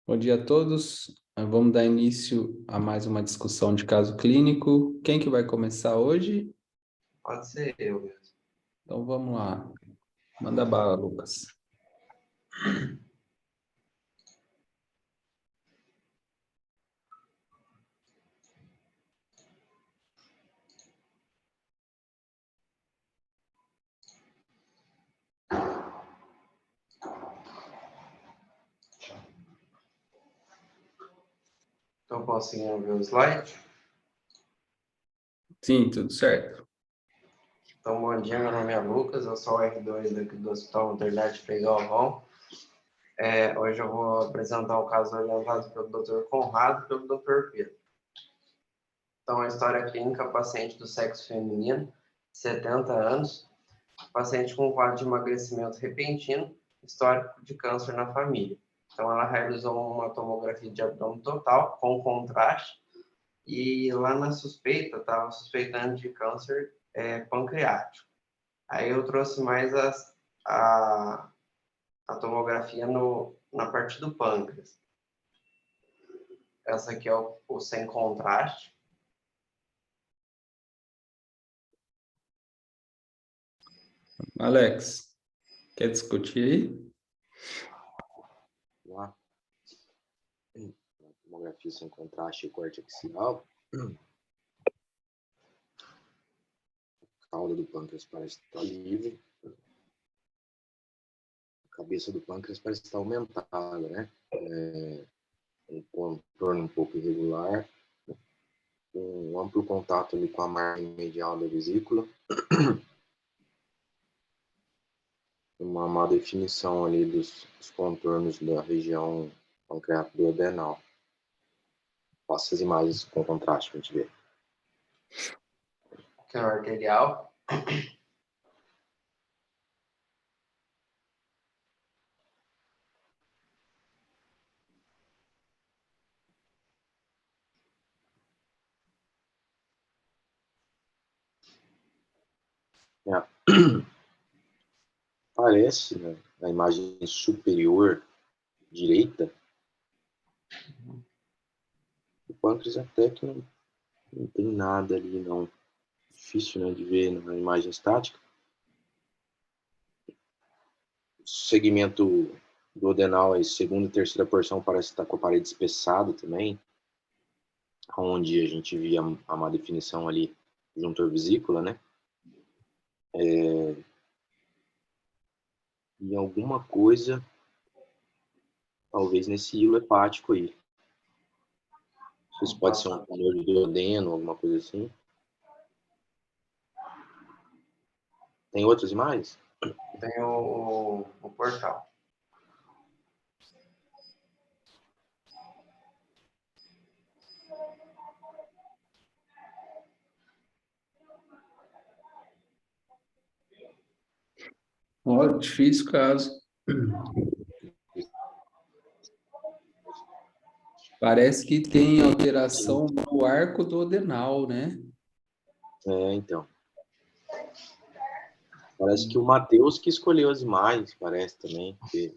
Bom dia a todos. Vamos dar início a mais uma discussão de caso clínico. Quem que vai começar hoje? Pode ser eu mesmo. Então vamos lá. Manda bala, Lucas. Então, conseguindo ver o slide? Sim, tudo certo. Então, bom dia, meu nome é Lucas, eu sou o R2 daqui do Hospital Maternidade Frei Galvão. Hoje eu vou apresentar o caso orientado pelo Dr. Conrado e pelo Dr. Pedro. Então, a história clínica, paciente do sexo feminino, 70 anos, paciente com quadro de emagrecimento repentino, histórico de câncer na família. Então, ela realizou uma tomografia de abdômen total, com contraste, e lá na suspeita, estava suspeitando de câncer pancreático. Aí eu trouxe mais a tomografia na parte do pâncreas. Essa aqui é o sem contraste. Alex, quer discutir aí? Lá. Tomografia sem contraste e corte axial. A cauda do pâncreas parece estar livre. A cabeça do pâncreas parece estar aumentada, né? Um contorno um pouco irregular. Um amplo contato ali com a margem medial da vesícula. Uma má definição ali dos contornos da região pancreato-duodenal. Passa as imagens com contraste para a gente ver. Aqui é o arterial. Parece, né, na imagem superior direita, o pâncreas até que não tem nada ali, não. Difícil, né, de ver na imagem estática. O segmento duodenal, a segunda e terceira porção, parece estar com a parede espessada também, onde a gente via a má definição ali junto à vesícula, né? E alguma coisa, talvez nesse hilo hepático aí. Não sei se pode ser um tumor de duodeno, alguma coisa assim. Tem outras imagens? Tem o portal. Ó, difícil caso. Parece que tem alteração no arco duodenal, né? Então. Parece que o Matheus que escolheu as imagens, parece também. Porque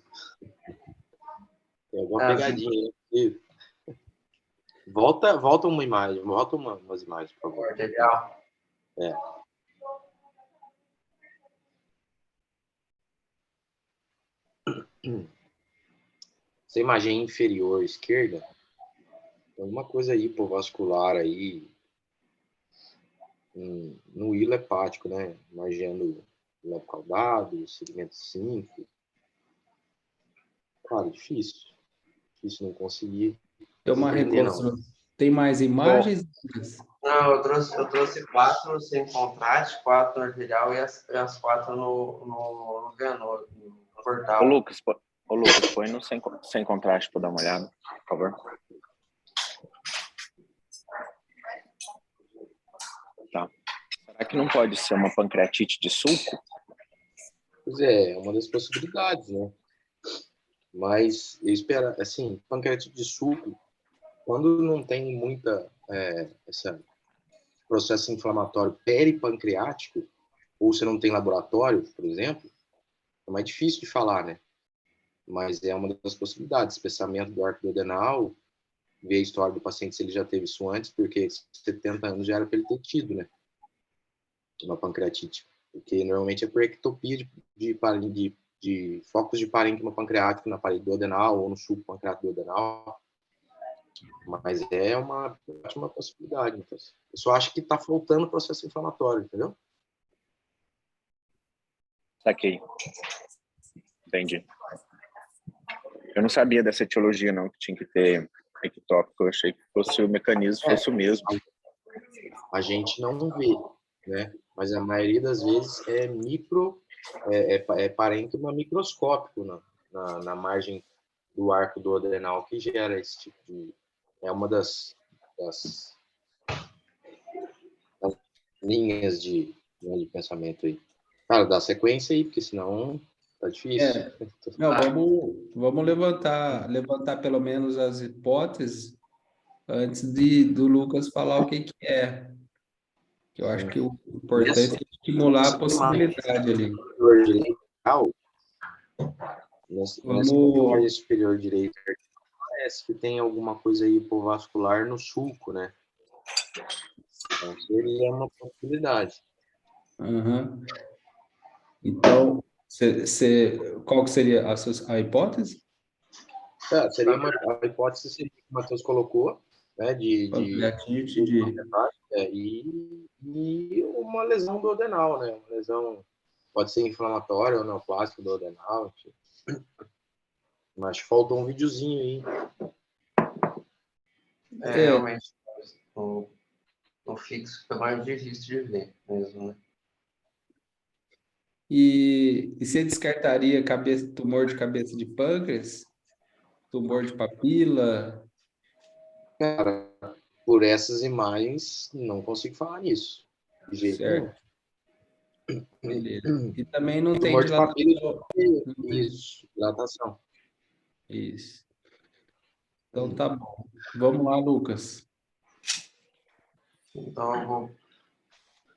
tem alguma pegadinha, né? Volta uma imagem, umas imagens, por favor. Arterial. Essa imagem inferior esquerda, tem alguma coisa hipovascular aí, no hilo hepático, né? Margeando o lobo caudado, segmento 5. Claro, difícil. Difícil não conseguir Tem uma entender, não. reconstrução. Tem mais imagens? Não, eu trouxe 4 sem contraste, 4 no arterial e as 4 no venoso, no portal. Ô Lucas, põe no sem contraste para dar uma olhada, por favor. Tá. Será que não pode ser uma pancreatite de sulco? Pois é uma das possibilidades, né? Mas eu espero, assim, pancreatite de sulco, quando não tem muita esse processo inflamatório peripancreático, ou você não tem laboratório, por exemplo, é mais difícil de falar, né? Mas é uma das possibilidades. Espessamento do arco duodenal, ver a história do paciente se ele já teve isso antes, porque 70 anos já era para ele ter tido, né? Uma pancreatite. Porque normalmente é por ectopia de focos de parênquima pancreático na parede duodenal ou no subpancreato duodenal. Mas é uma ótima possibilidade. Então, eu só acho que está faltando processo inflamatório, entendeu? Saquei. Entendi. Eu não sabia dessa etiologia, não, que tinha que ter ectópico. Eu achei que fosse o mecanismo, fosse o mesmo. A gente não vê, né? Mas a maioria das vezes é parênquima microscópico na margem do arco duodenal que gera esse tipo de... É uma das linhas de pensamento aí. Cara, dá sequência aí, porque senão tá difícil. Não, vamos levantar pelo menos as hipóteses antes do Lucas falar o que é. Que eu acho que o importante é estimular a possibilidade ali. Nessa margem superior direita, parece que tem alguma coisa aí hipovascular no sulco, né? Então, seria uma possibilidade. Uhum. Então, qual que seria a hipótese? Seria a hipótese que o Matheus colocou, né, Pancreatite e uma lesão duodenal, né? Uma lesão pode ser inflamatória ou neoplástica duodenal. Mas faltou um videozinho aí. Realmente, no fixo fica mais difícil de ver mesmo, né? E você descartaria tumor de cabeça de pâncreas? Tumor de papila? Cara, por essas imagens, não consigo falar nisso. De jeito nenhum. Certo. Beleza. E também não tem Tumor de papila, dilatação. isso, dilatação. Isso. Então tá bom. Vamos lá, Lucas. Então,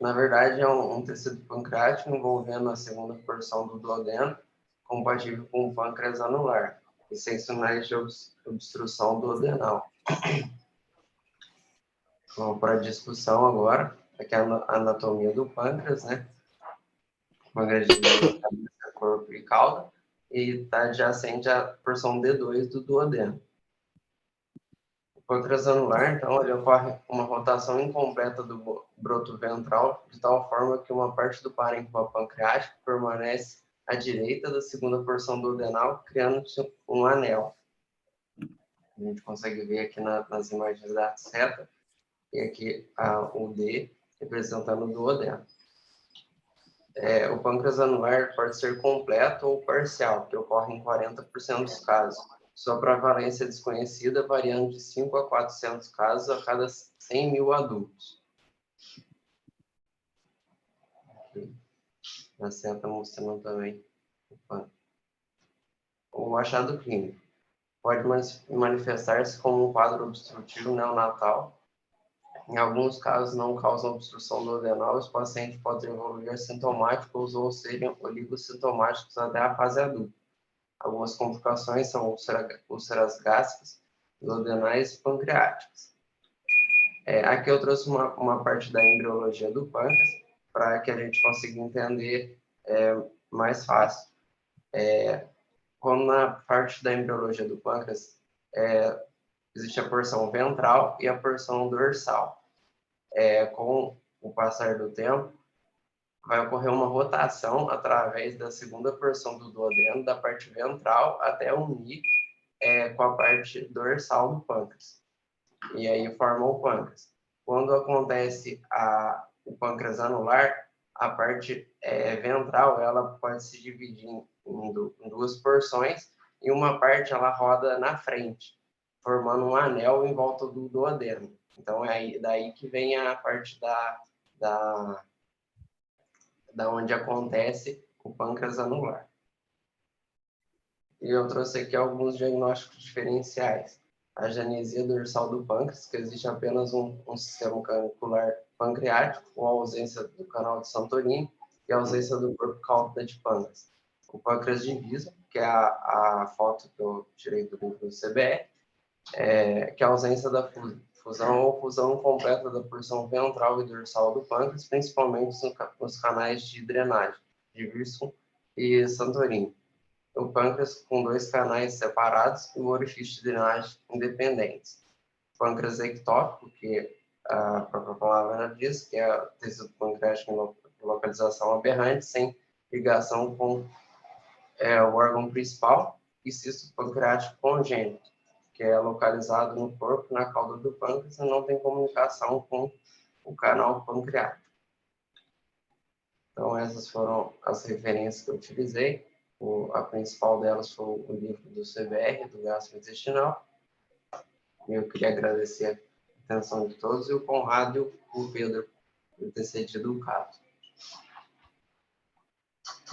na verdade, é um tecido pancreático envolvendo a segunda porção do duodeno, compatível com o pâncreas anular, e sem sinais de obstrução duodenal. Vamos para a discussão agora, aqui é a anatomia do pâncreas, né? O pâncreas divide em cabeça, corpo e cauda, e está adjacente à porção D2 do duodeno. O pâncreas anular, então, ele ocorre uma rotação incompleta do broto ventral, de tal forma que uma parte do parênquima pancreático permanece à direita da segunda porção duodenal, criando um anel. A gente consegue ver aqui nas imagens da seta, e aqui o D representando o duodeno. O pâncreas anular pode ser completo ou parcial, que ocorre em 40% dos casos. Sua prevalência é desconhecida, variando de 5 a 400 casos a cada 100 mil adultos. Aqui, na seta mostrando também o achado clínico. Pode manifestar-se como um quadro obstrutivo neonatal. Em alguns casos, não causam obstrução duodenal, os pacientes podem evoluir sintomáticos ou serem oligossintomáticos até a fase adulta. Algumas complicações são úlceras gástricas, duodenais e pancreáticas. Aqui eu trouxe uma parte da embriologia do pâncreas para que a gente consiga entender mais fácil. Como na parte da embriologia do pâncreas, existe a porção ventral e a porção dorsal. Com o passar do tempo, vai ocorrer uma rotação através da segunda porção do duodeno, da parte ventral, até unir com a parte dorsal do pâncreas. E aí forma o pâncreas. Quando acontece o pâncreas anular, a parte ventral ela pode se dividir em duas porções, e uma parte ela roda na frente, formando um anel em volta do duodeno. Então é daí que vem a parte da onde acontece o pâncreas anular. E eu trouxe aqui alguns diagnósticos diferenciais. A genesia dorsal do pâncreas, que existe apenas um sistema canicular pancreático, com a ausência do canal de Santorini e a ausência do corpo cauda de pâncreas. o pâncreas divisa, que é a foto que eu tirei do livro do CBR, que é a ausência da fusão ou fusão completa da porção ventral e dorsal do pâncreas, principalmente nos canais de drenagem, de Wilson e Santorini. O pâncreas com 2 canais separados e o orifício de drenagem independentes. O pâncreas ectópico, que a própria palavra diz, que é tecido pancreático de localização aberrante, sem ligação com o órgão principal, e cisto pancreático congênito, que é localizado no corpo, na cauda do pâncreas, e não tem comunicação com o canal pancreático. Então, essas foram as referências que eu utilizei. A principal delas foi o livro do CBR, do gastrointestinal. Eu queria agradecer a atenção de todos, e o Conrado e o Pedro por ter cedido o caso.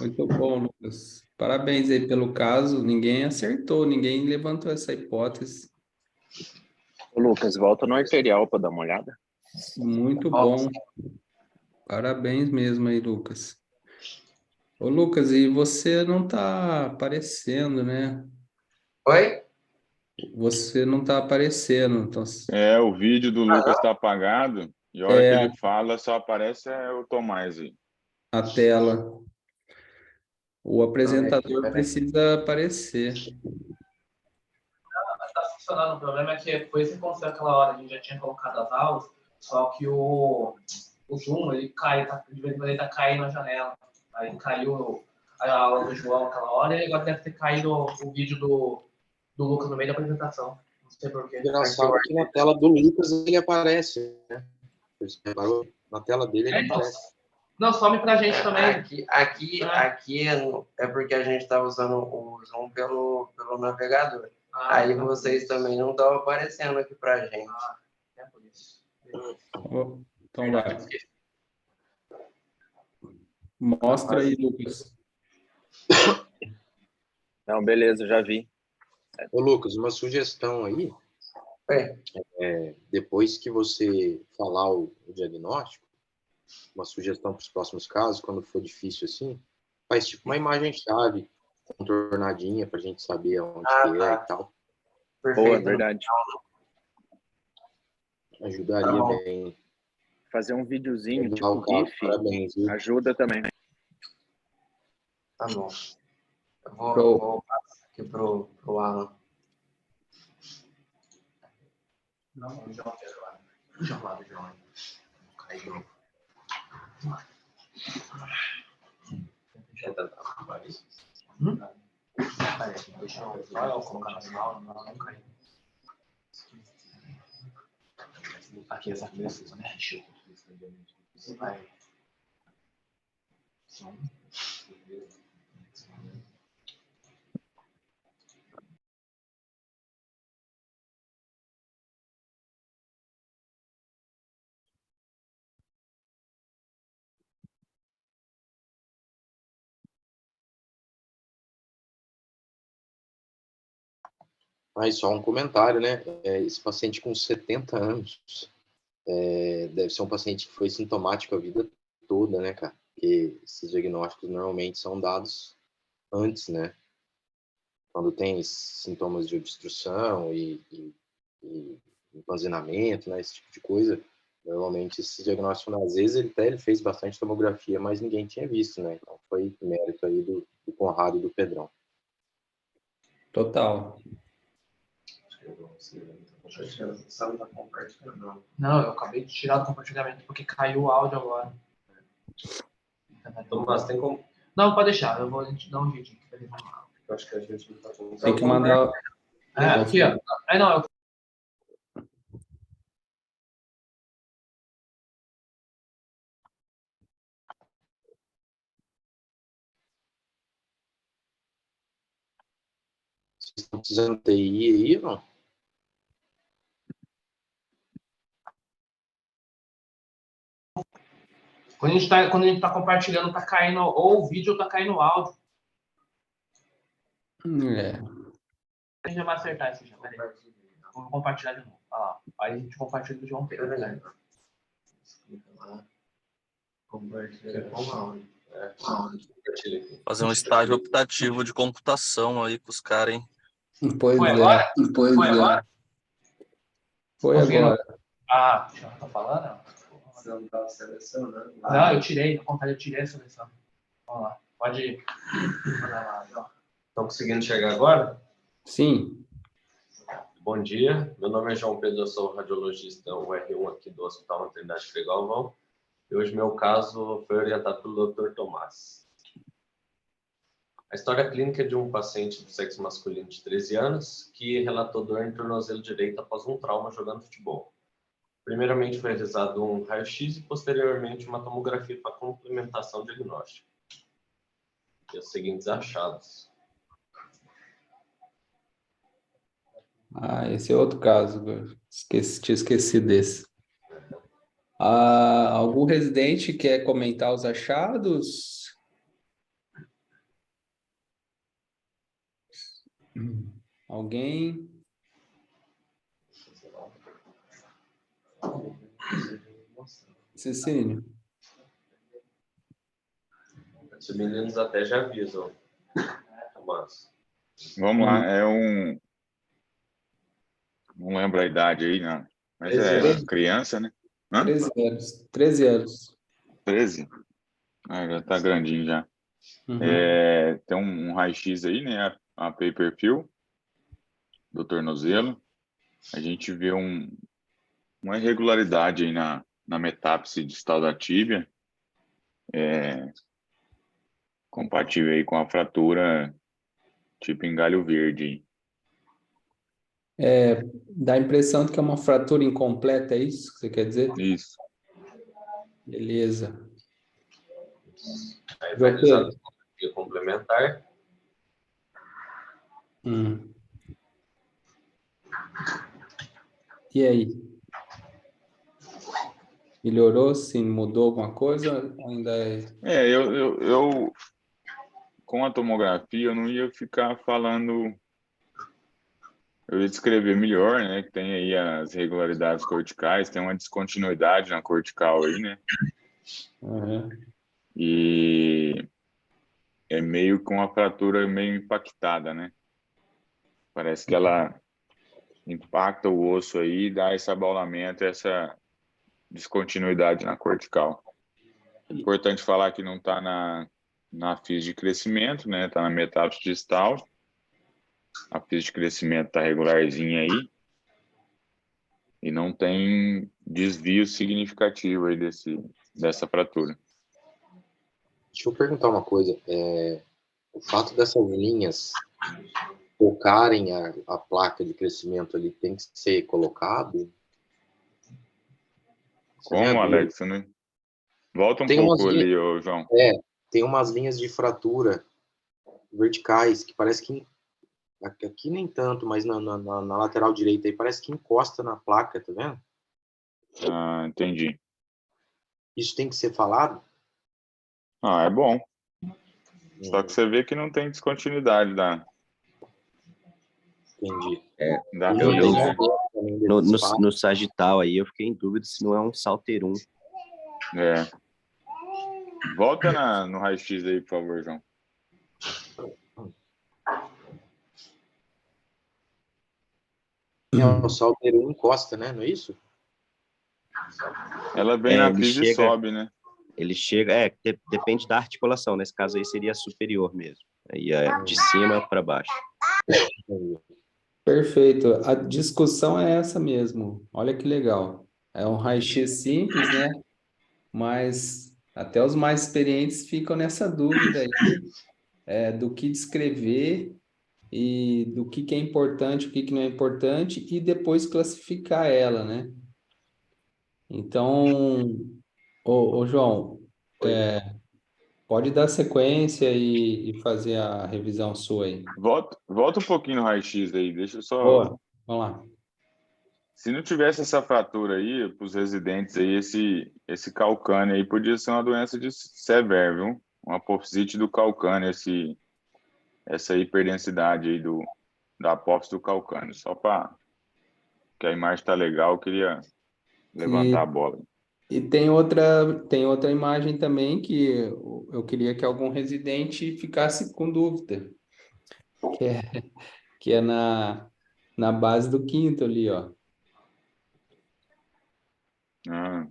Muito bom, Lucas. Parabéns aí pelo caso. Ninguém acertou, ninguém levantou essa hipótese. Ô, Lucas, volta no arterial para dar uma olhada. Muito bom. Parabéns mesmo aí, Lucas. Ô, Lucas, e você não está aparecendo, né? Oi? Você não está aparecendo. Então, O vídeo do Lucas está apagado e a hora que ele fala só aparece o Tomás aí. a tela. O apresentador precisa aparecer. Tá funcionando. O problema é que depois que aconteceu aquela hora, a gente já tinha colocado as aulas, só que o Zoom, ele cai, de vez em quando ele tá caindo na janela. Aí caiu a aula do João aquela hora, e agora deve ter caído o vídeo do Lucas no meio da apresentação. Não sei porquê. Engraçado que na tela do Lucas ele aparece, né? Você reparou? Na tela dele ele aparece. Não, some pra gente também. Aqui é porque a gente está usando o Zoom pelo navegador. Aí vocês também não estão aparecendo aqui pra gente. É por isso. Então vai. Mostra aí, Lucas. Não, beleza, já vi. Ô, Lucas, uma sugestão aí. Depois que você falar o diagnóstico, uma sugestão para os próximos casos, quando for difícil assim, faz tipo uma imagem-chave contornadinha para a gente saber onde que é e tal. Perfeito. Boa, verdade. Ajudaria bem. Fazer um videozinho, Legal, tipo GIF, parabéns, viu? ajuda também. Tá bom. Eu vou passar aqui pro Alan. Não, o João quer lá. O João. Caiu. Deixa eu colocar na sala, não caiu. Aqui, essa cabeça, né? Isso vai. Mas só um comentário, né? Esse paciente com 70 anos deve ser um paciente que foi sintomático a vida toda, né, cara? Porque esses diagnósticos normalmente são dados antes, né? Quando tem sintomas de obstrução e empanzinamento, né? Esse tipo de coisa, normalmente esse diagnóstico, às vezes, ele fez bastante tomografia, mas ninguém tinha visto, né? Então foi mérito aí do Conrado e do Pedrão. Total. Não, eu acabei de tirar do compartilhamento porque caiu o áudio agora. Tomás, tem como? Não, pode deixar, eu vou dar um jeitinho. Eu acho que a gente não tá com. Tem que mandar. Aqui, ó. Não, Vocês estão precisando de TI aí, não? quando a gente tá compartilhando, tá caindo ou o vídeo ou tá caindo o áudio. A gente já vai acertar isso já, peraí. Vou compartilhar de novo. Olha lá. Aí a gente compartilha do João Pedro. Clica lá. Compartilha com o áudio. Compartilha aqui. Fazer um estágio optativo de computação aí com os caras, hein? Pois Foi é, agora? pois Foi é. agora? Foi Conseguiram? agora. Ah, já tá falando? Você não estava selecionando. Não, eu tirei. Na vontade eu tirei a seleção. Vamos lá. Pode ir. Manda lá, João. Estão conseguindo chegar agora? Sim. Bom dia, meu nome é João Pedro, eu sou radiologista UR1 aqui do Hospital Maternidade Frei Galvão. E hoje meu caso foi orientado pelo Dr. Tomás. A história clínica é de um paciente do sexo masculino de 13 anos que relatou dor em tornozelo direito após um trauma jogando futebol. Primeiramente foi realizado um raio-x e posteriormente uma tomografia para complementação diagnóstica. E os seguintes achados. Ah, esse é outro caso. Tinha esquecido desse. Algum residente quer comentar os achados? Alguém? Cecílio? Os meninos até já avisam, Tomás. Vamos lá, não lembro a idade aí, não. Mas 13 criança, né? Hã? 13 anos. 13 anos. 13? Ah, já tá grandinho já. Uhum. Tem um raio-x aí, né? A pay-per-view do tornozelo. A gente vê uma irregularidade aí na metáfise distal da tíbia, compatível aí com a fratura tipo em galho verde. Dá a impressão de que é uma fratura incompleta, é isso que você quer dizer? Isso. Beleza. Aí vai realizar a tomografia complementar. E aí? Melhorou? Sim, mudou alguma coisa? Ainda é... Eu com a tomografia eu não ia ficar falando, eu ia descrever melhor, né? Que tem aí as irregularidades corticais, tem uma descontinuidade na cortical aí, né? Uhum. E é meio com uma fratura meio impactada, né? Parece que ela impacta o osso aí, dá esse abaulamento, essa descontinuidade na cortical. É importante falar que não está na fis de crescimento, né? Está na metáfise distal. A fis de crescimento está regularzinha aí. E não tem desvio significativo aí dessa fratura. Deixa eu perguntar uma coisa. O fato dessas linhas focarem a placa de crescimento ali tem que ser colocado? Como, Alex? Você não... Volta um pouco ali, ô, João. Tem umas linhas de fratura verticais que parece que aqui nem tanto, mas na lateral direita aí parece que encosta na placa, tá vendo? Ah, entendi. Isso tem que ser falado? Ah, é bom. Só que você vê que não tem descontinuidade Entendi. da Eu- fis, né? No sagital aí, eu fiquei em dúvida se não é um salterum. Volta no raio-x aí, por favor, João. O salteiro encosta, né? Não é isso? Ela vem na fis e sobe, né? Ele chega, depende da articulação. Nesse caso aí seria superior mesmo. Aí é de cima para baixo. Perfeito. A discussão é essa mesmo. Olha que legal. É um raio-x simples, né? Mas até os mais experientes ficam nessa dúvida aí, do que descrever e do que é importante, o que não é importante, e depois classificar ela, né? Então, ô João, pode dar sequência e fazer a revisão sua aí. Volta um pouquinho no raio-x aí, deixa eu só... Boa, vamos lá. Se não tivesse essa fratura aí, para os residentes aí, esse calcânio aí podia ser uma doença de Sever, viu? Uma apofisite do calcânio, essa hiperdensidade aí da apófise do calcânio. Só para que a imagem está legal, eu queria levantar a bola. E tem outra imagem também que eu queria que algum residente ficasse com dúvida, que é, que é na base do quinto ali, ó. Ah,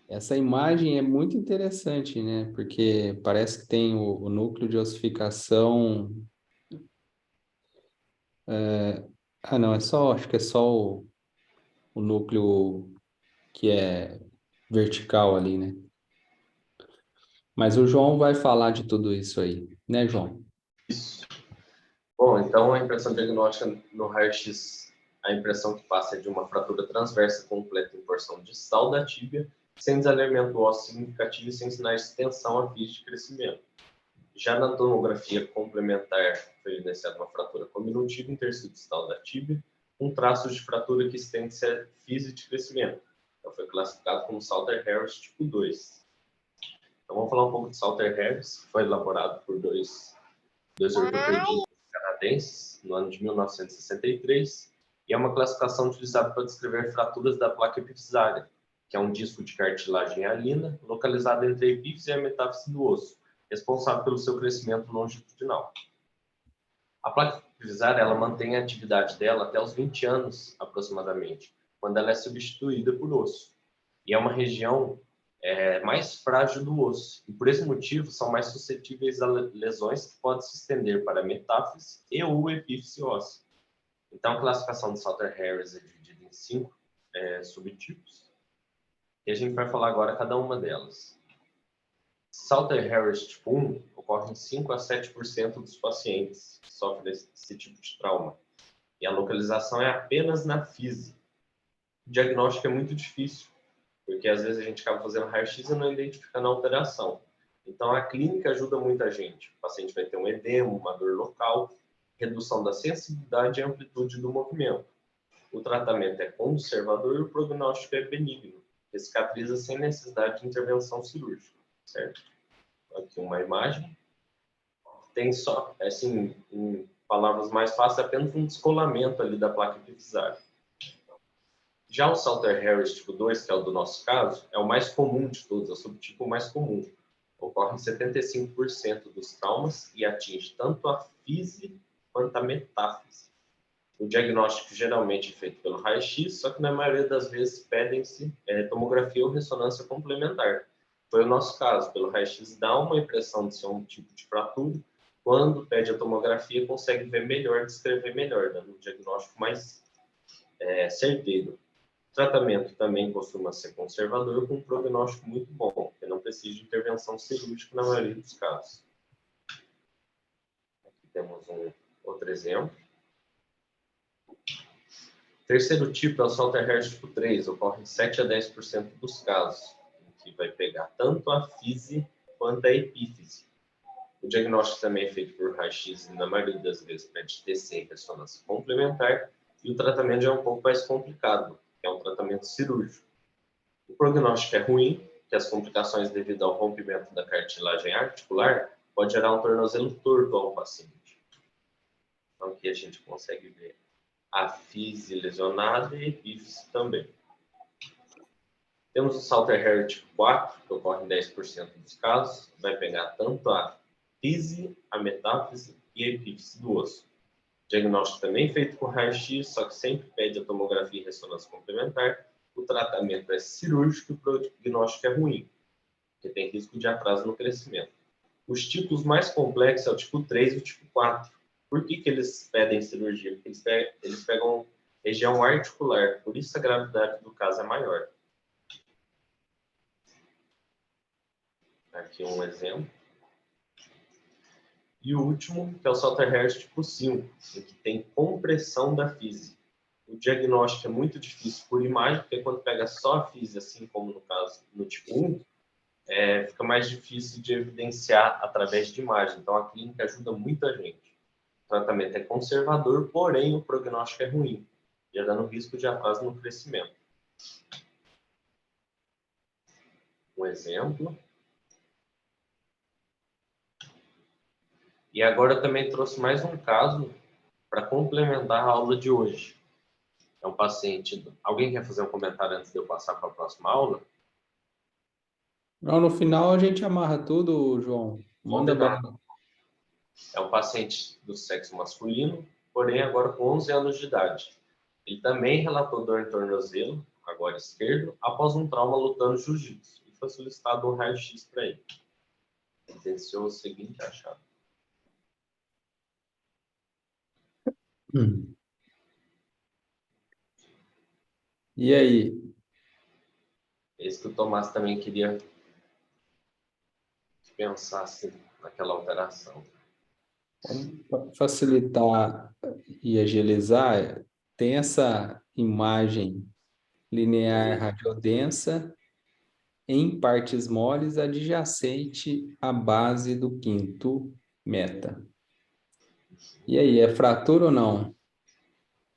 Essa imagem é muito interessante, né? Porque parece que tem o núcleo de ossificação. Não, acho que é só o núcleo que é vertical ali, né? Mas o João vai falar de tudo isso aí, né, João? Isso. Bom, então a impressão diagnóstica no raio-x, a impressão que passa é de uma fratura transversa completa em porção distal da tíbia, sem desalinhamento ósseo significativo e sem sinais de tensão à ficha de crescimento. Já na tomografia complementar, foi evidenciada uma fratura cominutiva intersticial da tíbia, com traços de fratura que estende-se à fise de crescimento. Então, foi classificado como Salter-Harris tipo 2. Então, vamos falar um pouco de Salter-Harris, que foi elaborado por dois ortopedistas canadenses no ano de 1963, e é uma classificação utilizada para descrever fraturas da placa epifisária, que é um disco de cartilagem hialina localizado entre a epífise e a metáfise do osso, responsável pelo seu crescimento longitudinal. A placa epifisária, ela mantém a atividade dela até os 20 anos, aproximadamente, quando ela é substituída por osso. E é uma região mais frágil do osso, e por esse motivo são mais suscetíveis a lesões que podem se estender para a metáfise e ou epífise óssea. Então, a classificação de Salter-Harris é dividida em 5 subtipos, e a gente vai falar agora cada uma delas. Salter-Harris tipo 1 ocorre em 5 a 7% dos pacientes que sofrem esse tipo de trauma, e a localização é apenas na fise. O diagnóstico é muito difícil, porque às vezes a gente acaba fazendo raio-x e não identificando a alteração. Então, a clínica ajuda muita gente. O paciente vai ter um edema, uma dor local, redução da sensibilidade e amplitude do movimento. O tratamento é conservador e o prognóstico é benigno, que cicatriza sem necessidade de intervenção cirúrgica, certo? Aqui uma imagem. Tem só, assim, em palavras mais fáceis, apenas um descolamento ali da placa epifisária. Já o Salter-Harris tipo 2, que é o do nosso caso, é o mais comum de todos, é o subtipo mais comum. Ocorre em 75% dos traumas e atinge tanto a fise quanto a metáfise. O diagnóstico geralmente é feito pelo raio-x, só que na maioria das vezes pedem-se tomografia ou ressonância complementar. Foi o nosso caso, pelo raio-x dá uma impressão de ser um tipo de fratura, quando pede a tomografia consegue ver melhor, descrever melhor, dando um diagnóstico mais certeiro. O tratamento também costuma ser conservador, com um prognóstico muito bom, porque não precisa de intervenção cirúrgica na maioria dos casos. Aqui temos um outro exemplo. O terceiro tipo é o Salter-Harris tipo 3, ocorre em 7 a 10% dos casos, que vai pegar tanto a fise quanto a epífise. O diagnóstico também é feito por raio-x e, na maioria das vezes, pede TC e ressonância complementar, e o tratamento já é um pouco mais complicado, que é um tratamento cirúrgico. O prognóstico é ruim, que as complicações devido ao rompimento da cartilagem articular pode gerar um tornozelo torto ao paciente. Então, aqui a gente consegue ver a fise lesionada e a epífise também. Temos o Salter-Harris tipo 4, que ocorre em 10% dos casos, vai pegar tanto a fise, a metáfise e a epífise do osso. O diagnóstico também é feito com raio-x, só que sempre pede a tomografia e ressonância complementar. O tratamento é cirúrgico e o prognóstico é ruim, porque tem risco de atraso no crescimento. Os tipos mais complexos é o tipo 3 e o tipo 4. Por que eles pedem cirurgia? Porque eles pegam região articular, por isso a gravidade do caso é maior. Aqui um exemplo. E o último, que é o Salter-Harris tipo 5, em que tem compressão da fise. O diagnóstico é muito difícil por imagem, porque quando pega só a fise, assim como no caso no tipo 1, fica mais difícil de evidenciar através de imagem. Então, a clínica ajuda muita gente. O tratamento é conservador, porém o prognóstico é ruim, gerando risco de atraso no crescimento. Um exemplo. E agora eu também trouxe mais um caso para complementar a aula de hoje. É um paciente... Alguém quer fazer um comentário antes de eu passar para a próxima aula? Não, no final a gente amarra tudo, João. Manda Combinado. bala. É um paciente do sexo masculino, porém agora com 11 anos de idade. Ele também relatou dor em tornozelo, agora esquerdo, após um trauma lutando jiu-jitsu. E foi solicitado um raio-x para ele. Evidenciou o seguinte achado. E aí? Esse que o Tomás também queria que pensasse naquela alteração. Para facilitar e agilizar, tem essa imagem linear radiodensa em partes moles adjacente à base do quinto meta. E aí, é fratura ou não?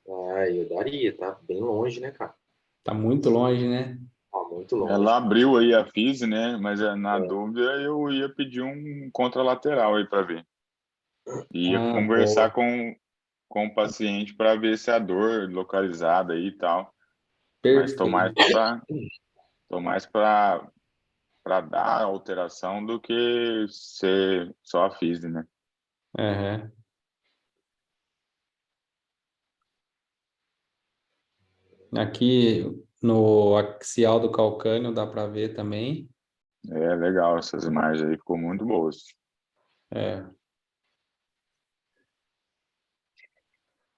Eu daria, tá bem longe, né, cara? Tá muito longe, né? Tá muito longe. Ela abriu aí a FISE, né? Mas na dúvida eu ia pedir um contralateral aí para ver. Ia conversar com o paciente para ver se a dor localizada aí e tal. Mas tô mais para dar alteração do que ser só a FISE, né? Uhum. Aqui no axial do calcâneo dá para ver também. É legal, essas imagens aí ficou muito boas. É.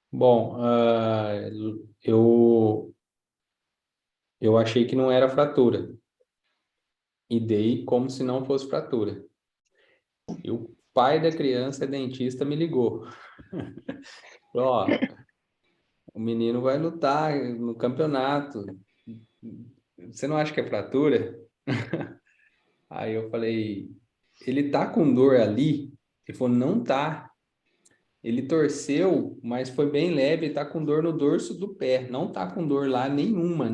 Bom, eu achei que não era fratura. E dei como se não fosse fratura. E o pai da criança, dentista, me ligou. Falou, ó, o menino vai lutar no campeonato. Você não acha que é fratura? Aí eu falei, ele tá com dor ali? Ele falou, não tá. Ele torceu, mas foi bem leve, ele tá com dor no dorso do pé. Não tá com dor lá nenhuma.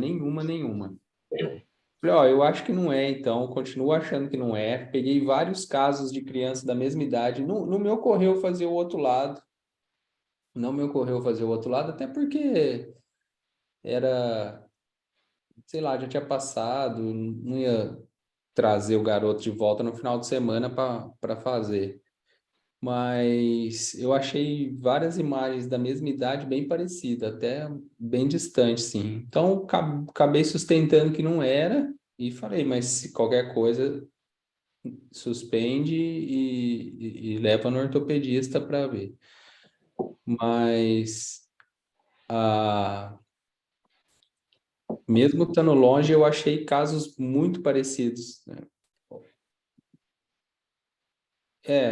Falei, ó, eu acho que não é, então, continuo achando que não é. Peguei vários casos de crianças da mesma idade. Não me ocorreu fazer o outro lado. Não me ocorreu fazer o outro lado, até porque era, sei lá, já tinha passado, não ia trazer o garoto de volta no final de semana para fazer. Mas eu achei várias imagens da mesma idade bem parecidas, até bem distante, sim. Então, acabei sustentando que não era e falei, mas se qualquer coisa, suspende e leva no ortopedista para ver. Mas, mesmo estando longe, eu achei casos muito parecidos, né?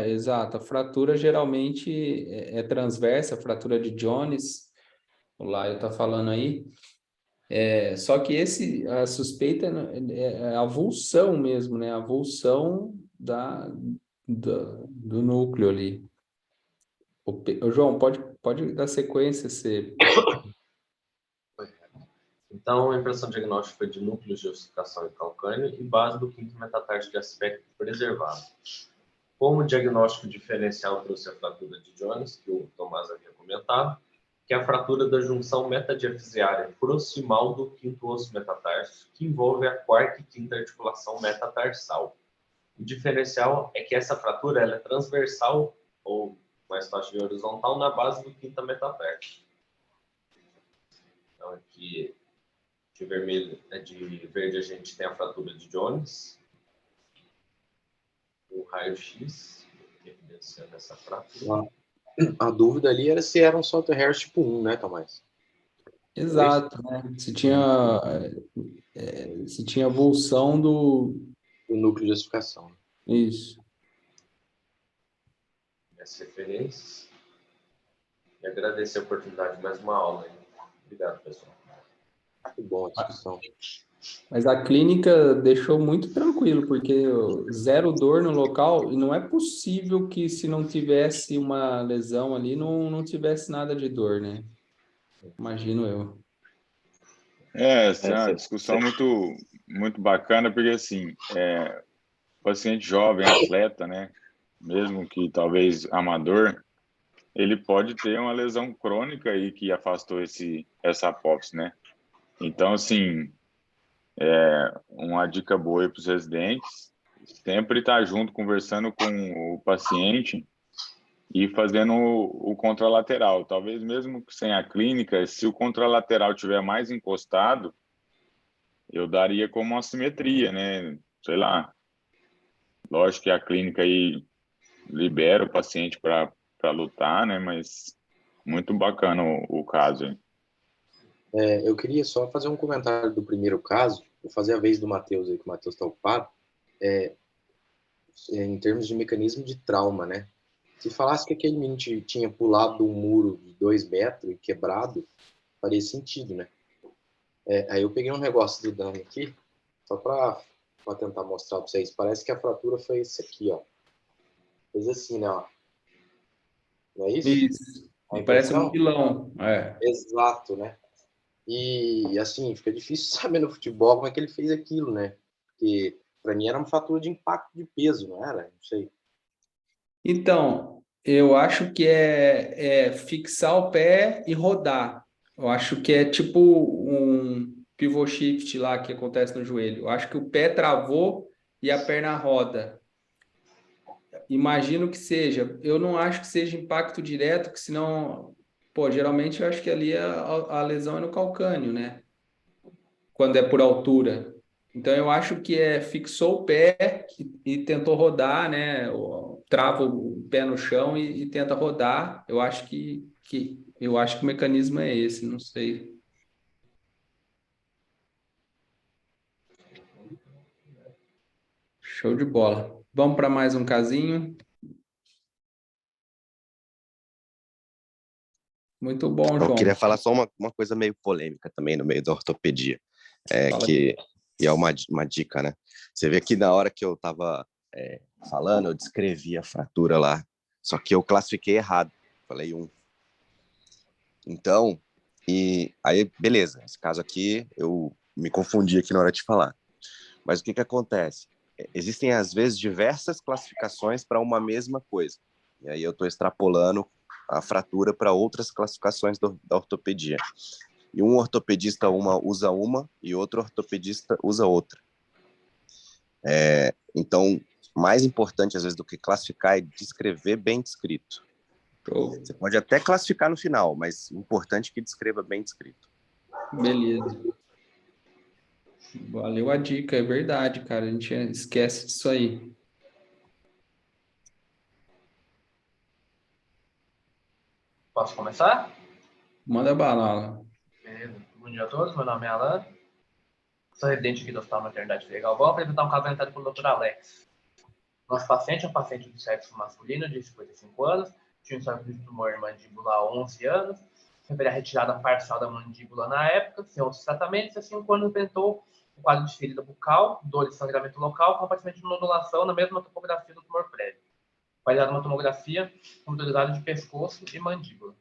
Exato. A fratura geralmente é transversa, a fratura de Jones, o Laio está falando aí. Só que a suspeita é a avulsão mesmo, né? A avulsão do núcleo ali. Ô, João, pode dar sequência, você... Então, a impressão diagnóstica foi de núcleos de ossificação e calcâneo e base do quinto metatarso de aspecto preservado. Como diagnóstico diferencial trouxe a fratura de Jones, que o Tomás havia comentado, que é a fratura da junção metadiafisiária proximal do quinto osso metatarso, que envolve a quarta e quinta articulação metatarsal. O diferencial é que essa fratura ela é transversal ou mais fácil de horizontal na base do quinto metatarso. Então, aqui de verde a gente tem a fratura de Jones, o raio-x, evidenciando essa fratura. A dúvida ali era se era um software hair tipo 1, né, Tomás? Exato, né? Se tinha avulsão do... O núcleo de ossificação. Isso. As referências. E agradecer a oportunidade de mais uma aula. Obrigado, pessoal. Muito bom a discussão. Mas a clínica deixou muito tranquilo, porque zero dor no local, e não é possível que se não tivesse uma lesão ali, não tivesse nada de dor, né? Imagino eu. Essa é uma discussão muito bacana, porque assim, paciente jovem, atleta, né? Mesmo que talvez amador, ele pode ter uma lesão crônica aí que afastou essa apófise, né? Então, assim, uma dica boa para os residentes, sempre estar junto, conversando com o paciente e fazendo o contralateral. Talvez mesmo sem a clínica, se o contralateral tiver mais encostado, eu daria como uma simetria, né? Sei lá. Lógico que a clínica aí libera o paciente para lutar, né? Mas muito bacana o caso aí. Eu queria só fazer um comentário do primeiro caso, vou fazer a vez do Matheus aí, que o Matheus está ocupado, em termos de mecanismo de trauma, né? Se falasse que aquele menino tinha pulado um muro de 2 metros e quebrado, faria sentido, né? Aí eu peguei um negócio do Dani aqui, só para tentar mostrar para vocês. Parece que a fratura foi esse aqui, ó. Fez assim, né? Ó. Não é isso? Isso. A Parece um impressão? pilão. Exato, né? E assim, fica difícil saber no futebol como é que ele fez aquilo, né? Porque para mim era uma fratura de impacto de peso, não era? Não sei. Então, eu acho que é fixar o pé e rodar. Eu acho que é tipo um pivot shift lá que acontece no joelho. Eu acho que o pé travou e a perna roda. Imagino que seja. Eu não acho que seja impacto direto, que senão, pô, geralmente eu acho que ali a lesão é no calcânio, né? Quando é por altura. Então eu acho que fixou o pé e tentou rodar, né? Trava o pé no chão e tenta rodar. Eu acho que o mecanismo é esse, não sei. Show de bola. Vamos para mais um casinho. Muito bom, Eu queria João. falar só uma coisa meio polêmica também no meio da ortopedia, Fala. e é uma dica, né? Você vê que na hora que eu estava falando, eu descrevi a fratura lá, só que eu classifiquei errado, falei 1. Então, e aí, beleza, esse caso aqui, eu me confundi aqui na hora de falar. Mas o que acontece? Existem, às vezes, diversas classificações para uma mesma coisa. E aí eu estou extrapolando a fratura para outras classificações da ortopedia. E um ortopedista usa uma e outro ortopedista usa outra. Então, mais importante, às vezes, do que classificar é descrever bem descrito. Show. Você pode até classificar no final, mas o importante é que descreva bem descrito. Beleza. Valeu a dica, é verdade, cara. A gente esquece disso aí. Posso começar? Manda bala, Alan. Beleza. Bom dia a todos, meu nome é Alan. Sou residente aqui do Hospital Maternidade Frei Galvão. Vou apresentar um caso orientado pelo Dr. Alex. Nosso paciente é um paciente do sexo masculino de 55 anos, tinha um histórico de tumor em mandíbula há 11 anos, teve a retirada parcial da mandíbula na época, sem outros tratamentos, e há 5 anos apresentou um quadro de ferida bucal, dor e sangramento local, com aparecimento de nodulação na mesma topografia do tumor prévio. Vai dar uma tomografia computadorizada de pescoço e mandíbula.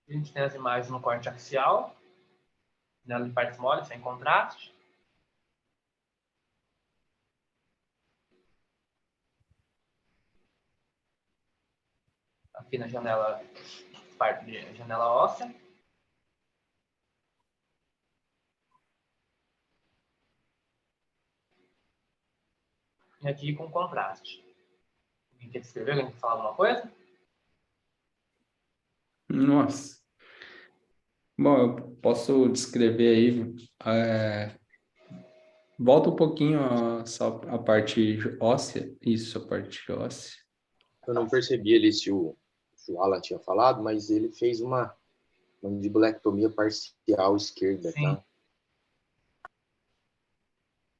A gente tem as imagens no corte axial, janela de partes moles, sem contraste. Aqui na janela, parte de janela óssea. E aqui com contraste. Alguém quer descrever? Alguém quer falar alguma coisa? Nossa. Bom, eu posso descrever aí. Volta um pouquinho só a parte óssea. Isso, a parte óssea. Eu não percebi ali se o Alan tinha falado, mas ele fez uma mandibulectomia parcial esquerda, Sim. tá?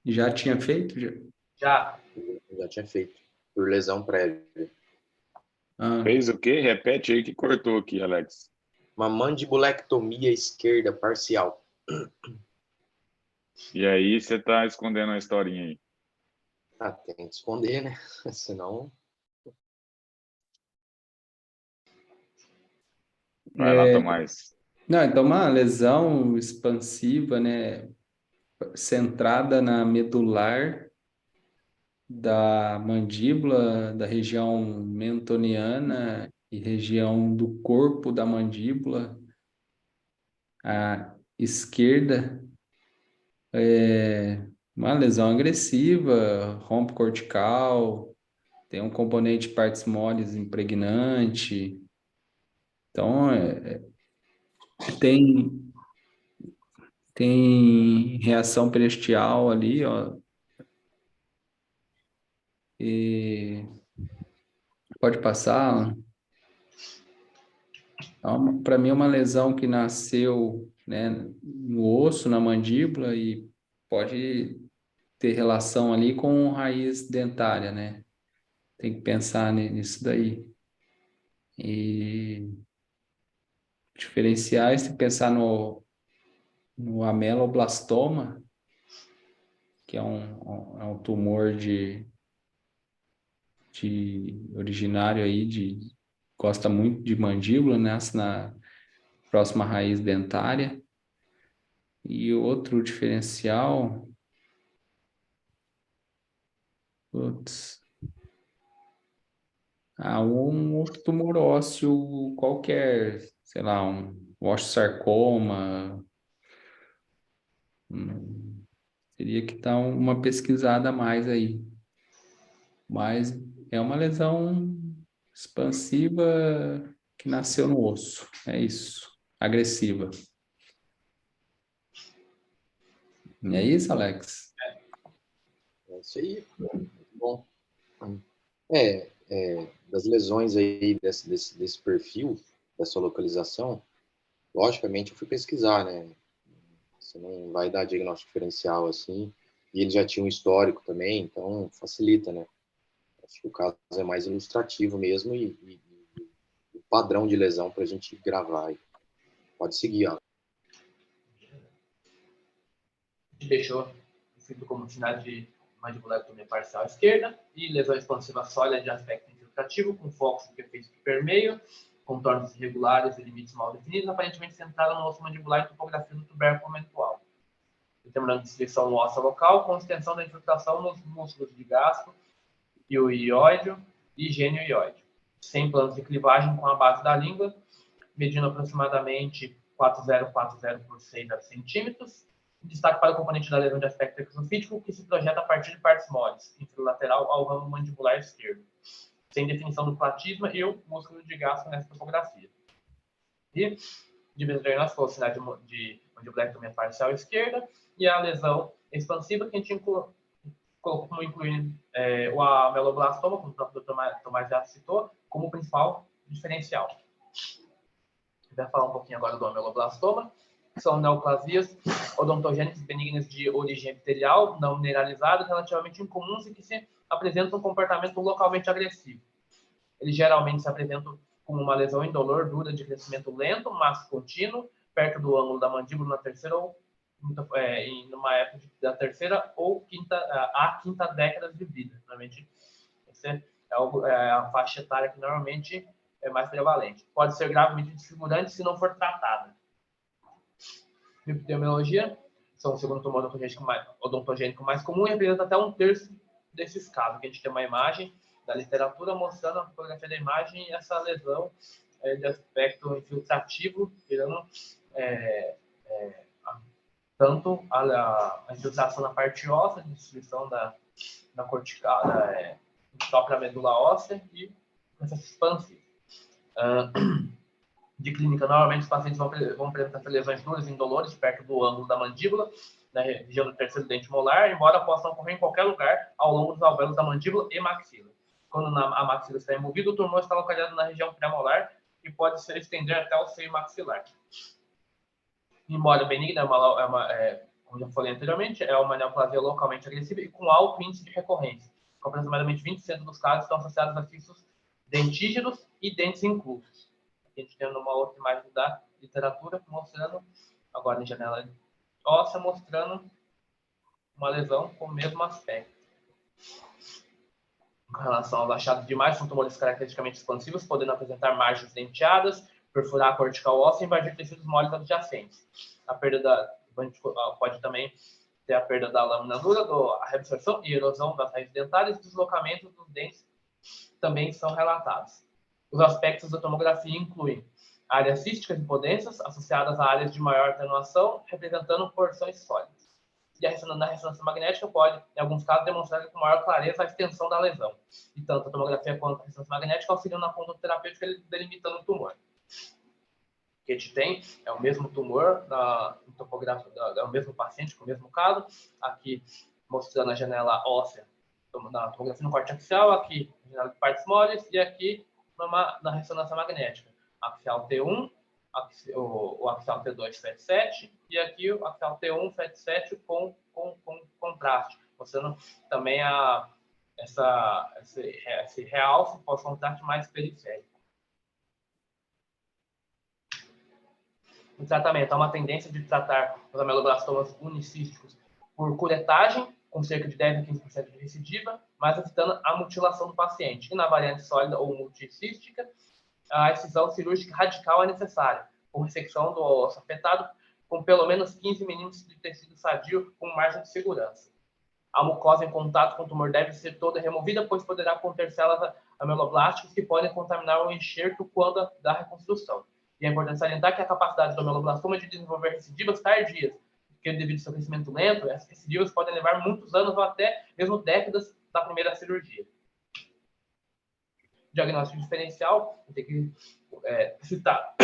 Já tinha feito? Já. Já tinha feito, por lesão prévia. Fez o quê? Repete aí que cortou aqui, Alex. Uma mandibulectomia esquerda parcial. E aí você tá escondendo a historinha aí. Tem que esconder, né? Senão... Vai lá, Tomás. Não, então uma lesão expansiva, né? Centrada na medular da mandíbula, da região mentoniana e região do corpo da mandíbula. À esquerda, uma lesão agressiva, rombo cortical, tem um componente partes moles impregnante. Então, tem reação periosteal ali, ó. E pode passar. Então, para mim, é uma lesão que nasceu, né, no osso, na mandíbula, e pode ter relação ali com raiz dentária, né? Tem que pensar nisso daí. E diferenciais, se pensar no ameloblastoma, que é um tumor originário aí gosta muito de mandíbula, nasce na próxima raiz dentária. E outro diferencial, um outro tumor ósseo qualquer, sei lá, um osteosarcoma. Teria que dar uma pesquisada a mais aí. Mas é uma lesão expansiva que nasceu no osso. É isso. Agressiva. E é isso, Alex? É isso aí. Muito bom. Das lesões aí desse perfil, dessa localização, logicamente eu fui pesquisar, né? Você não vai dar diagnóstico diferencial assim. E ele já tinha um histórico também, então facilita, né? Acho que o caso é mais ilustrativo mesmo e o padrão de lesão para a gente gravar aí. Pode seguir, ó. Deixou o fibro como de mandibulectomia parcial esquerda e lesão expansiva sólida de aspecto infiltrativo, com foco no efeito de permeio, contornos irregulares e limites mal definidos, aparentemente centrada no osso mandibular e topografia do tubérculo mentual. Determinando distribuição óssea local, com extensão da infiltração nos músculos de gastro e o ióide e gênio ióide. Sem planos de clivagem com a base da língua, medindo aproximadamente 4,040 por 6 centímetros. Destaque para o componente da lesão de aspecto exofítico, que se projeta a partir de partes moles, infralateral ao ramo mandibular esquerdo, sem definição do platisma e o músculo de gastro nessa topografia. E divisão diagnóstica, sinais de mandibulectomia parcial esquerda, e a lesão expansiva, que a gente colocou como incluindo o ameloblastoma, como o próprio Dr. Tomás já citou, como principal diferencial. Vou falar um pouquinho agora do ameloblastoma. São neoplasias odontogênicas benignas de origem epitelial, não mineralizadas, relativamente incomuns e que se apresentam um comportamento localmente agressivo. Eles geralmente se apresentam como uma lesão indolor, dura, de crescimento lento, mas contínuo, perto do ângulo da mandíbula na terceira ou numa época da terceira ou quinta década de vida. Normalmente, essa é a faixa etária que normalmente é mais prevalente. Pode ser gravemente desfigurante se não for tratada. Epidemiologia são o segundo tumor odontogênico mais comum e representa até 1/3 desses casos. Aqui a gente tem uma imagem da literatura mostrando a fotografia da imagem e essa lesão de aspecto infiltrativo, virando tanto a infiltração na parte óssea, a destruição da cortical, própria medula óssea e essa expansão. De clínica, normalmente os pacientes vão apresentar lesões duras e indolores perto do ângulo da mandíbula, na região do terceiro dente molar, embora possam ocorrer em qualquer lugar ao longo dos alvéolos da mandíbula e maxila. Quando a maxila está envolvida, o tumor está localizado na região premolar e pode se estender até o seio maxilar. Embora benigna, como já falei anteriormente, é uma neoplasia localmente agressiva e com alto índice de recorrência. Com aproximadamente 20% dos casos estão associados a cistos dentígenos e dentes inclusos. Aqui a gente tem uma outra imagem da literatura mostrando, agora em janela óssea, mostrando uma lesão com o mesmo aspecto. Com relação aos achados de imagens, são tumores caracteristicamente expansivos, podendo apresentar margens denteadas, perfurar a cortical óssea e invadir tecidos moles adjacentes. A perda pode também tem a perda da lâmina dura, a reabsorção e erosão das raízes dentárias, e deslocamentos dos dentes também são relatados. Os aspectos da tomografia incluem áreas císticas e podensas associadas a áreas de maior atenuação, representando porções sólidas. E na ressonância magnética pode, em alguns casos, demonstrar com maior clareza a extensão da lesão. E tanto a tomografia quanto a ressonância magnética auxiliam na conduta terapêutica, delimitando o tumor. O que a gente tem é o mesmo tumor, é o mesmo paciente com o mesmo caso, aqui mostrando a janela óssea na tomografia no corte axial, aqui a janela de partes moles, e aqui na ressonância magnética. Axial T1, o axial T2 FET7, e aqui o axial T1 FET7 com contraste, mostrando também esse realce pós-contraste mais periférico. O tratamento há uma tendência de tratar os ameloblastomas unicísticos por curetagem, com cerca de 10 a 15% de recidiva, mas evitando a mutilação do paciente. E na variante sólida ou multicística, a excisão cirúrgica radical é necessária, com ressecção do osso afetado, com pelo menos 15 milímetros de tecido sadio, com margem de segurança. A mucosa em contato com o tumor deve ser toda removida, pois poderá conter células ameloblásticas que podem contaminar o enxerto quando da reconstrução. E é importante salientar que a capacidade do ameloblastoma de desenvolver recidivas tardias, porque devido ao seu crescimento lento, essas recidivas podem levar muitos anos ou até mesmo décadas da primeira cirurgia. Diagnóstico diferencial, tem que citar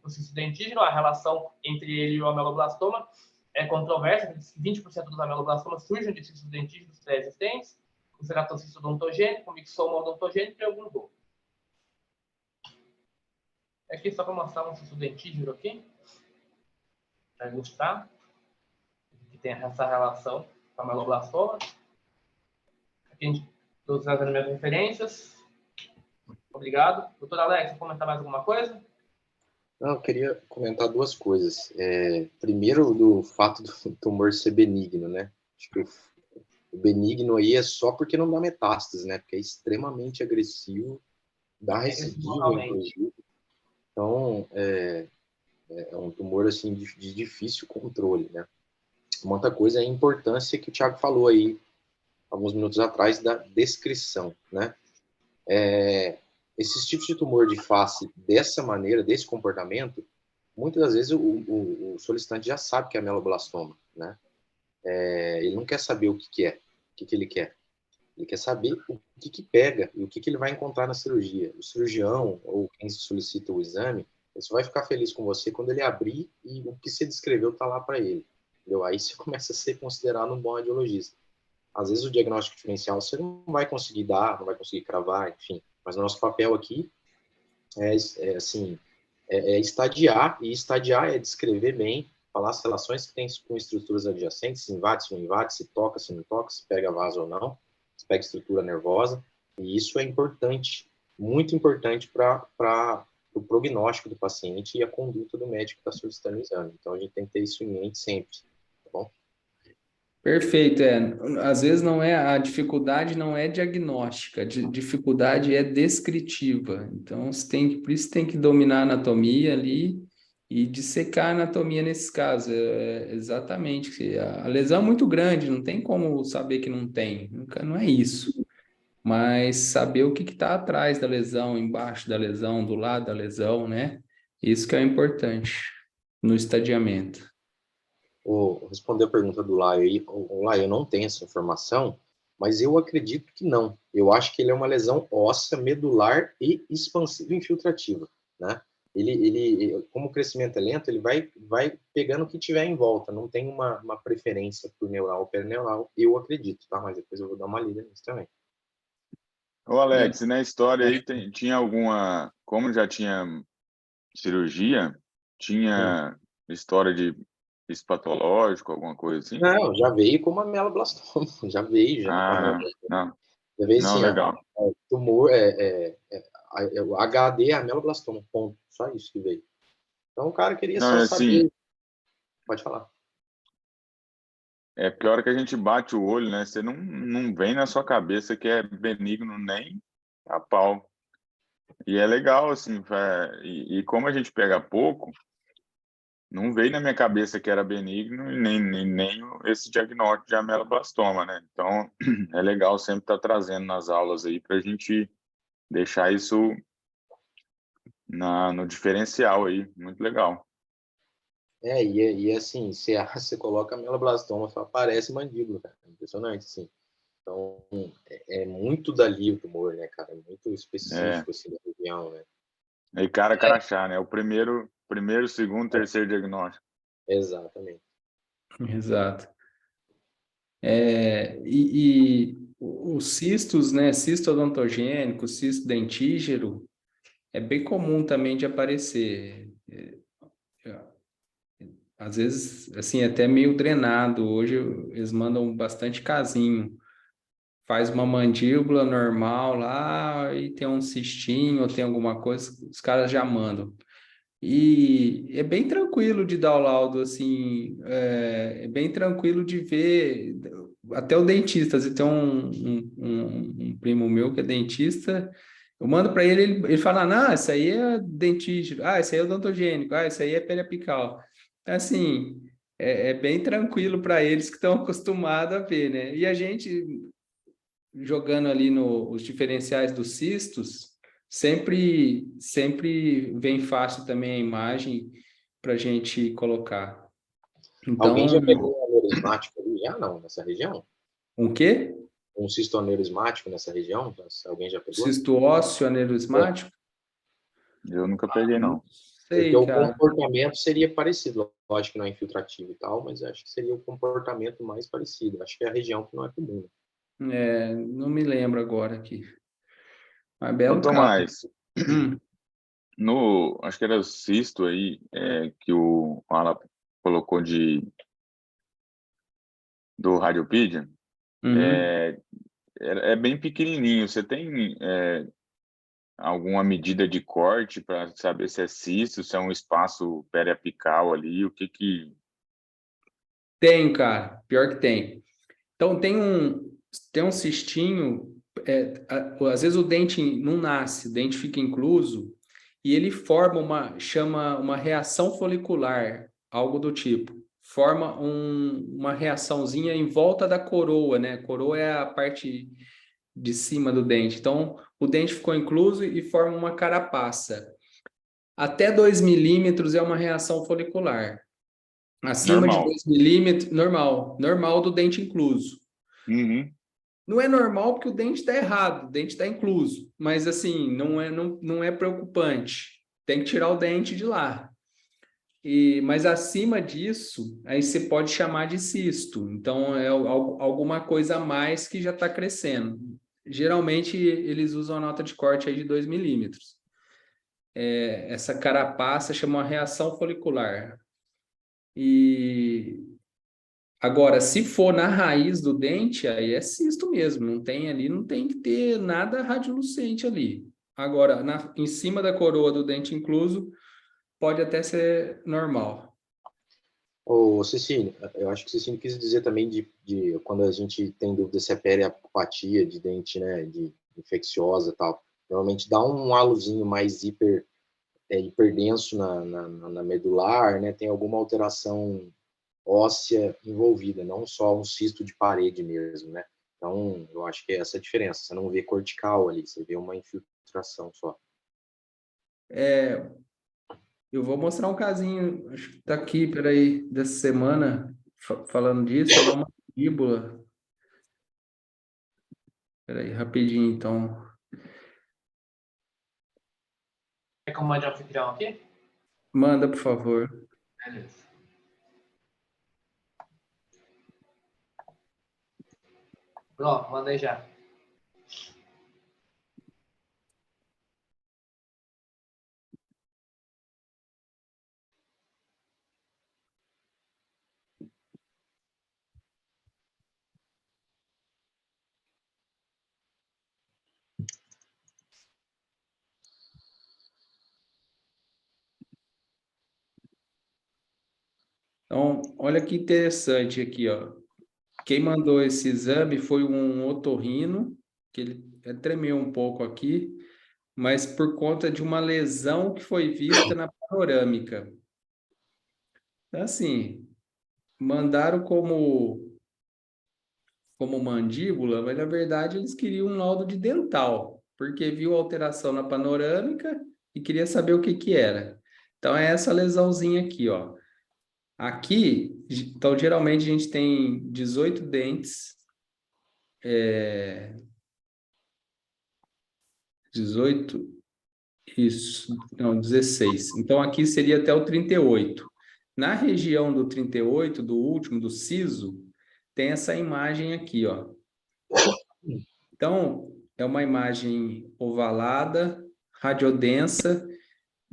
o cisto dentígeno, a relação entre ele e o ameloblastoma é controversa, 20% dos ameloblastomas surgem de cistos dentígenos pré-existentes, o ceratocisto odontogênico, o mixoma odontogênico e alguns outros. Aqui só para mostrar um cisto dentígeno aqui, para ilustrar, que tem essa relação com a ameloblastoma. Aqui a gente estou trazendo minhas referências. Obrigado. Doutor Alex, quer comentar mais alguma coisa? Não, eu queria comentar duas coisas. Primeiro, do fato do tumor ser benigno, né? Acho que o benigno aí é só porque não dá metástase, né? Porque é extremamente agressivo, dá recidiva, inclusive. Então, é um tumor, assim, de difícil controle, né? Uma outra coisa é a importância que o Thiago falou aí, alguns minutos atrás, da descrição, né? Esses tipos de tumor de face, dessa maneira, desse comportamento, muitas das vezes o solicitante já sabe que é ameloblastoma, né? Ele não quer saber o que é, o que ele quer. Ele quer saber o que pega e o que ele vai encontrar na cirurgia. O cirurgião ou quem solicita o exame, ele só vai ficar feliz com você quando ele abrir e o que você descreveu está lá para ele. Entendeu? Aí você começa a ser considerado um bom radiologista. Às vezes o diagnóstico diferencial você não vai conseguir dar, não vai conseguir cravar, enfim. Mas o nosso papel aqui é estadiar, e estadiar é descrever bem, falar as relações que tem com estruturas adjacentes, se invade, se não invade, se toca, se não toca, se pega vaso ou não, se pega estrutura nervosa, e isso é importante, muito importante para o prognóstico do paciente e a conduta do médico que está solicitando o exame. Então, a gente tem que ter isso em mente sempre, tá bom? Perfeito, às vezes a dificuldade não é diagnóstica, a dificuldade é descritiva. Então, por isso tem que dominar a anatomia ali e dissecar a anatomia nesses casos. Exatamente, a lesão é muito grande, não tem como saber que não tem, não é isso. Mas saber o que está atrás da lesão, embaixo da lesão, do lado da lesão, né? Isso que é importante no estadiamento. Vou responder a pergunta do Laio aí. O Laio, eu não tenho essa informação, mas eu acredito que não. Eu acho que ele é uma lesão óssea, medular e expansiva infiltrativa, né? Ele, como o crescimento é lento, ele vai pegando o que tiver em volta, não tem uma preferência por neural ou perineural, eu acredito, tá? Mas depois eu vou dar uma lida nisso também. Ô Alex, na história aí tinha alguma, como já tinha cirurgia, tinha história de patológico, alguma coisa assim? Não, já veio como ameloblastoma, já veio. Não, Já veio não, assim, legal. Tumor, o HD é ameloblastoma, ponto, só isso que veio. Então o cara queria só saber. Pode falar. É porque a hora que a gente bate o olho, né? Você não vem na sua cabeça que é benigno nem a pau. E é legal, assim, e como a gente pega pouco, não veio na minha cabeça que era benigno e nem esse diagnóstico de ameloblastoma, né? Então, é legal sempre estar trazendo nas aulas aí para a gente deixar isso no diferencial aí, muito legal. E assim, você coloca ameloblastoma, só aparece mandíbula, cara. Impressionante, assim. Então, é muito dali o tumor, né, cara? É muito específico, assim, da região, né? Aí, cara, crachá, né? O primeiro, segundo, terceiro diagnóstico. Exatamente. Exato. E os cistos, né? Cisto odontogênico, cisto dentígero, é bem comum também de aparecer. Às vezes, assim, até meio drenado. Hoje eles mandam bastante casinho. Faz uma mandíbula normal lá e tem um cistinho ou tem alguma coisa, os caras já mandam. E é bem tranquilo de dar o laudo, assim, é bem tranquilo de ver, até o dentista, se tem um primo meu que é dentista, eu mando para ele, ele fala, não, isso aí é dentígeno, isso aí é odontogênico, isso aí é periapical. Assim, é bem tranquilo para eles que estão acostumados a ver, né? E a gente, jogando ali os diferenciais dos cistos, sempre vem fácil também a imagem para a gente colocar. Alguém já Então, pegou um aneurismático ali? Já não, nessa região? um quê? Um cisto aneurismático nessa região? Alguém já pegou? Cisto ósseo aneurismático? Eu nunca peguei, Não não. Porque sei, o cara. comportamento seria parecido. Lógico que não é infiltrativo e tal, mas acho que seria o comportamento mais parecido. Acho que é a região que não é comum. Não me lembro agora aqui. Mas Ô, belo caso. Tomás, acho que era o cisto aí, que o Alan colocou do Radiopedia, Uhum. é bem pequenininho. Você tem alguma medida de corte para saber se é cisto, se é um espaço periapical ali, o que... Tem, cara. Pior que tem. Então, tem um cistinho, às vezes o dente não nasce, o dente fica incluso, e ele chama uma reação folicular, algo do tipo. Forma uma reaçãozinha em volta da coroa, né? Coroa é a parte de cima do dente. Então, o dente ficou incluso e forma uma carapaça. Até 2 milímetros é uma reação folicular. Acima de Normal. 2 milímetros, normal do dente incluso. Uhum. Não é normal porque o dente está errado, o dente está incluso, mas assim, não é preocupante. Tem que tirar o dente de lá. Mas acima disso, aí você pode chamar de cisto. Então, é alguma coisa a mais que já está crescendo. Geralmente, eles usam a nota de corte aí de 2 milímetros. Essa carapaça chama uma reação folicular. E agora, se for na raiz do dente, aí é cisto mesmo, não tem que ter nada radiolucente ali. Agora, em cima da coroa do dente incluso, pode até ser normal. Ô, Cecília, eu acho que o Cecília quis dizer também de quando a gente tem dúvida se é periapatia de dente, né, de infecciosa e tal. Normalmente dá um halozinho mais hiperdenso na medular, né, tem alguma alteração óssea envolvida, não só um cisto de parede mesmo, né? Então, eu acho que é essa a diferença. Você não vê cortical ali, você vê uma infiltração só. Eu vou mostrar um casinho, acho que tá aqui, peraí, dessa semana, falando disso, é uma mandíbula. Peraí, rapidinho, então. Quer que eu mande o anfitrião aqui? Manda, por favor. Beleza. Pronto, mandei já. Então, olha que interessante aqui, ó. Quem mandou esse exame foi um otorrino, que ele tremeu um pouco aqui, mas por conta de uma lesão que foi vista na panorâmica. Então, assim, mandaram como mandíbula, mas na verdade eles queriam um laudo de dental, porque viu alteração na panorâmica e queria saber o que que era. Então é essa lesãozinha aqui, ó. Aqui, então geralmente a gente tem 18 dentes, 18, isso, não, 16. Então aqui seria até o 38. Na região do 38, do último, do siso, tem essa imagem aqui, ó. Então, é uma imagem ovalada, radiodensa,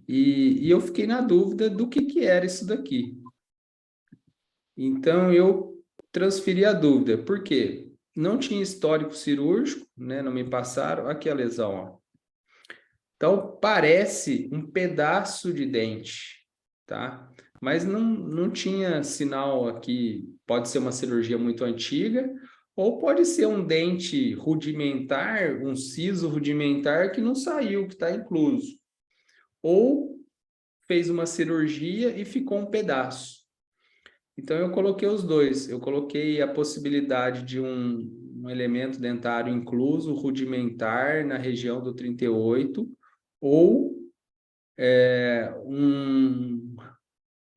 e eu fiquei na dúvida do que era isso daqui. Então, eu transferi a dúvida. Por quê? Não tinha histórico cirúrgico, né? Não me passaram. Aqui a lesão, ó. Então, parece um pedaço de dente, tá? Mas não tinha sinal aqui. Pode ser uma cirurgia muito antiga, ou pode ser um dente rudimentar, um siso rudimentar que não saiu, que está incluso. Ou fez uma cirurgia e ficou um pedaço. Então, eu coloquei os dois. Eu coloquei a possibilidade de um elemento dentário incluso, rudimentar, na região do 38, ou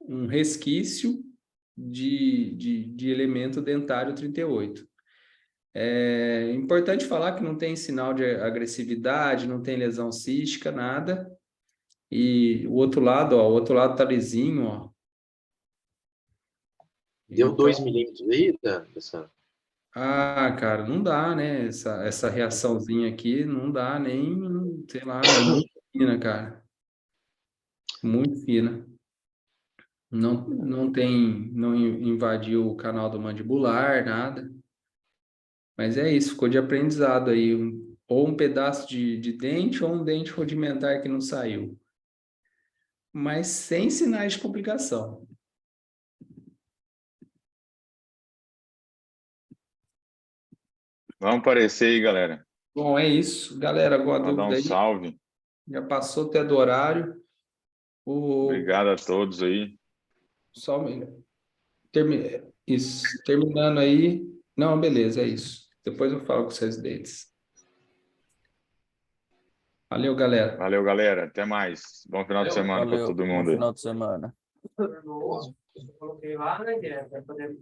um resquício de elemento dentário 38. É importante falar que não tem sinal de agressividade, não tem lesão cística, nada. E o outro lado, ó, o outro lado tá lisinho, ó. Deu Então, 2 milímetros aí dessa. cara, não dá, né? Essa reaçãozinha aqui não dá nem, sei lá, é muito fina, cara. Muito fina. Não invadiu o canal do mandibular, nada. Mas é isso, ficou de aprendizado aí. Ou um pedaço de dente ou um dente rudimentar que não saiu. Mas sem sinais de complicação. Vamos aparecer aí, galera. Bom, é isso. Galera, alguma Mandar dúvida um aí? salve. Já passou até do horário. Obrigado a todos aí. Só isso. Terminando aí. Não, beleza, é isso. Depois eu falo com vocês deles. Valeu, galera. Valeu, galera. Até mais. Bom final de semana para Valeu, todo bom mundo aí. final de semana. Eu coloquei lá, né? Que é pra poder